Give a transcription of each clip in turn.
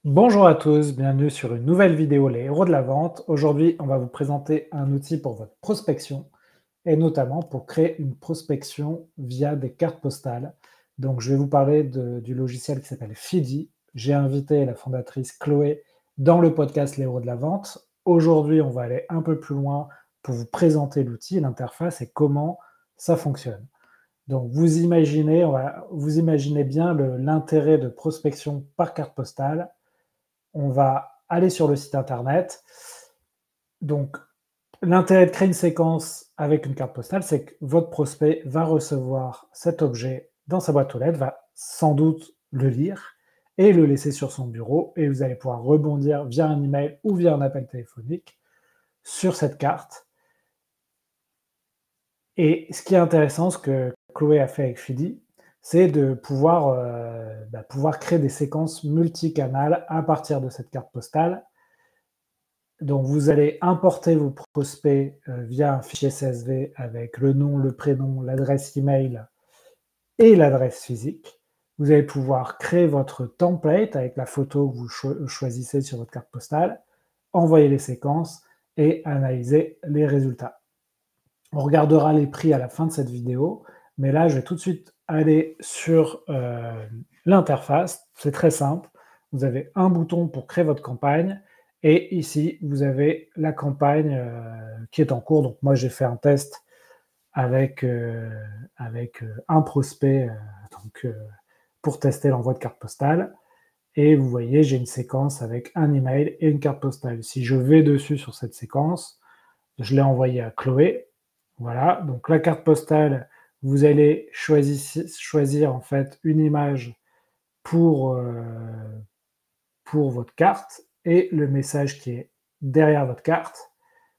Bonjour à tous, bienvenue sur une nouvelle vidéo Les héros de la vente. Aujourd'hui, on va vous présenter un outil pour votre prospection et notamment pour créer une prospection via des cartes postales. Donc, je vais vous parler du logiciel qui s'appelle Feedy. J'ai invité la fondatrice Chloé dans le podcast Les héros de la vente. Aujourd'hui, on va aller un peu plus loin pour vous présenter l'outil, l'interface et comment ça fonctionne. Donc, vous imaginez bien l'intérêt de prospection par carte postale. On va aller sur le site internet. Donc, l'intérêt de créer une séquence avec une carte postale, c'est que votre prospect va recevoir cet objet dans sa boîte aux lettres, va sans doute le lire et le laisser sur son bureau, et vous allez pouvoir rebondir via un email ou via un appel téléphonique sur cette carte. Et ce qui est intéressant, ce que Chloé a fait avec Feedy, c'est de pouvoir créer des séquences multicanales à partir de cette carte postale. Donc, vous allez importer vos prospects via un fichier CSV avec le nom, le prénom, l'adresse email et l'adresse physique. Vous allez pouvoir créer votre template avec la photo que vous choisissez sur votre carte postale, envoyer les séquences et analyser les résultats. On regardera les prix à la fin de cette vidéo, mais là, je vais tout de suite aller sur l'interface. C'est très simple. Vous avez un bouton pour créer votre campagne. Et ici, vous avez la campagne qui est en cours. Donc moi, j'ai fait un test avec un prospect pour tester l'envoi de carte postale. Et vous voyez, j'ai une séquence avec un email et une carte postale. Si je vais dessus sur cette séquence, je l'ai envoyée à Chloé. Voilà, donc la carte postale, vous allez choisir en fait une image pour votre carte et le message qui est derrière votre carte.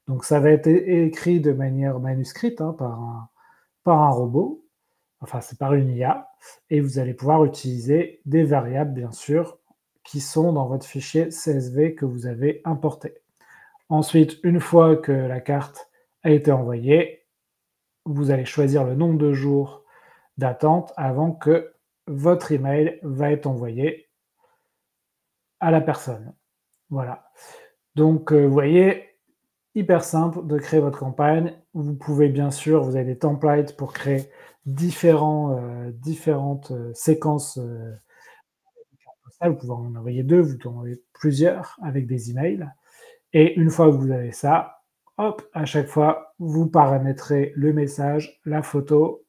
Donc ça va être écrit de manière manuscrite par un robot, enfin c'est par une IA, et vous allez pouvoir utiliser des variables bien sûr qui sont dans votre fichier CSV que vous avez importé. Ensuite, une fois que la carte a été envoyée, vous allez choisir le nombre de jours d'attente avant que votre email va être envoyé à la personne. Voilà. Donc, vous voyez, hyper simple de créer votre campagne. Vous pouvez bien sûr, vous avez des templates pour créer différentes séquences. Vous pouvez en envoyer 2, vous pouvez en envoyer plusieurs avec des emails. Et une fois que vous avez ça, hop, à chaque fois, vous paramétrez le message, la photo,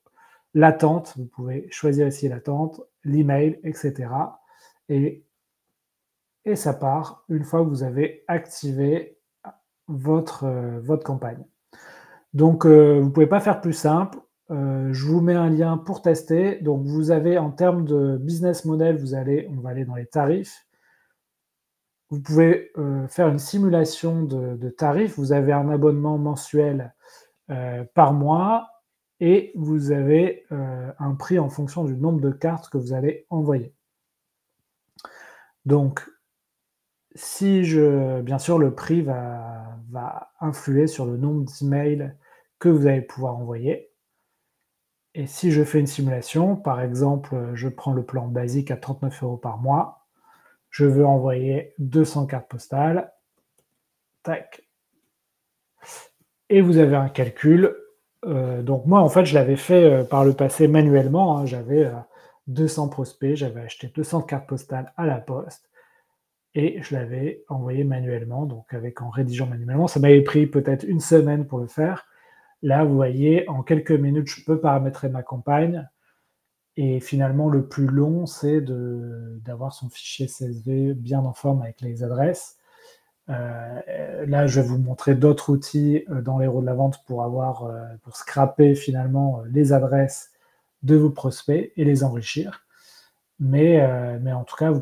l'attente. Vous pouvez choisir ici l'attente, l'email, etc. Et ça part une fois que vous avez activé votre campagne. Donc, vous ne pouvez pas faire plus simple. Je vous mets un lien pour tester. Donc, vous avez en termes de business model, on va aller dans les tarifs. Vous pouvez faire une simulation de tarifs. Vous avez un abonnement mensuel par mois et vous avez un prix en fonction du nombre de cartes que vous allez envoyer. Donc, bien sûr, le prix va influer sur le nombre d'emails que vous allez pouvoir envoyer. Et si je fais une simulation, par exemple, je prends le plan basique à 39 € par mois, je veux envoyer 200 cartes postales, tac, et vous avez un calcul. Donc moi, en fait, je l'avais fait par le passé manuellement, hein. J'avais 200 prospects, j'avais acheté 200 cartes postales à la poste, et je l'avais envoyé manuellement, donc en rédigeant manuellement. Ça m'avait pris peut-être une semaine pour le faire. Là, vous voyez, en quelques minutes, je peux paramétrer ma campagne. Et finalement, le plus long, c'est d'avoir son fichier CSV bien en forme avec les adresses. Là, je vais vous montrer d'autres outils dans les héros de la vente pour scraper finalement les adresses de vos prospects et les enrichir. Mais en tout cas,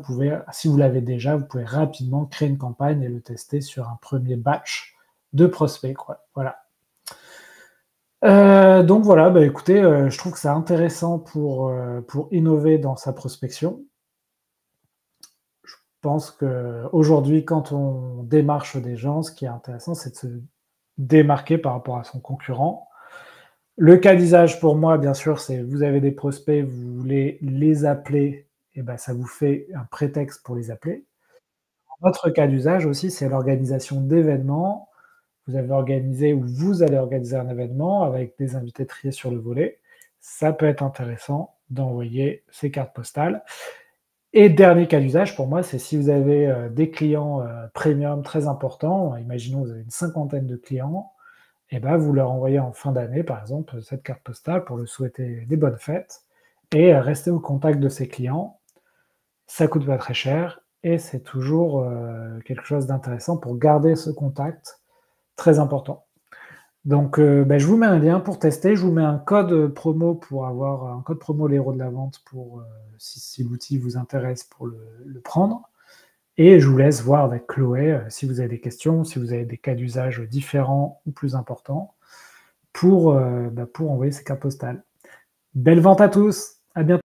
si vous l'avez déjà, vous pouvez rapidement créer une campagne et le tester sur un premier batch de prospects, quoi. Voilà. Donc voilà, écoutez, je trouve que c'est intéressant pour innover dans sa prospection. Je pense qu'aujourd'hui, quand on démarche des gens, ce qui est intéressant, c'est de se démarquer par rapport à son concurrent. Le cas d'usage pour moi, bien sûr, c'est vous avez des prospects, vous voulez les appeler, et ça vous fait un prétexte pour les appeler. Votre cas d'usage aussi, c'est l'organisation d'événements. Vous avez organisé ou vous allez organiser un événement avec des invités triés sur le volet. Ça peut être intéressant d'envoyer ces cartes postales. Et dernier cas d'usage pour moi, c'est si vous avez, des clients, premium très importants, imaginons vous avez une cinquantaine de clients, et bah, vous leur envoyez en fin d'année, par exemple, cette carte postale pour leur souhaiter des bonnes fêtes et rester au contact de ces clients. Ça coûte pas très cher et c'est toujours, quelque chose d'intéressant pour garder ce contact, très important. Donc, bah, je vous mets un lien pour tester, je vous mets un code, promo pour avoir un code promo Les Héros de la Vente pour, si l'outil vous intéresse pour le prendre et je vous laisse voir avec Chloé, si vous avez des questions, si vous avez des cas d'usage différents ou plus importants pour, bah, pour envoyer ces cartes postales. Belle vente à tous, à bientôt.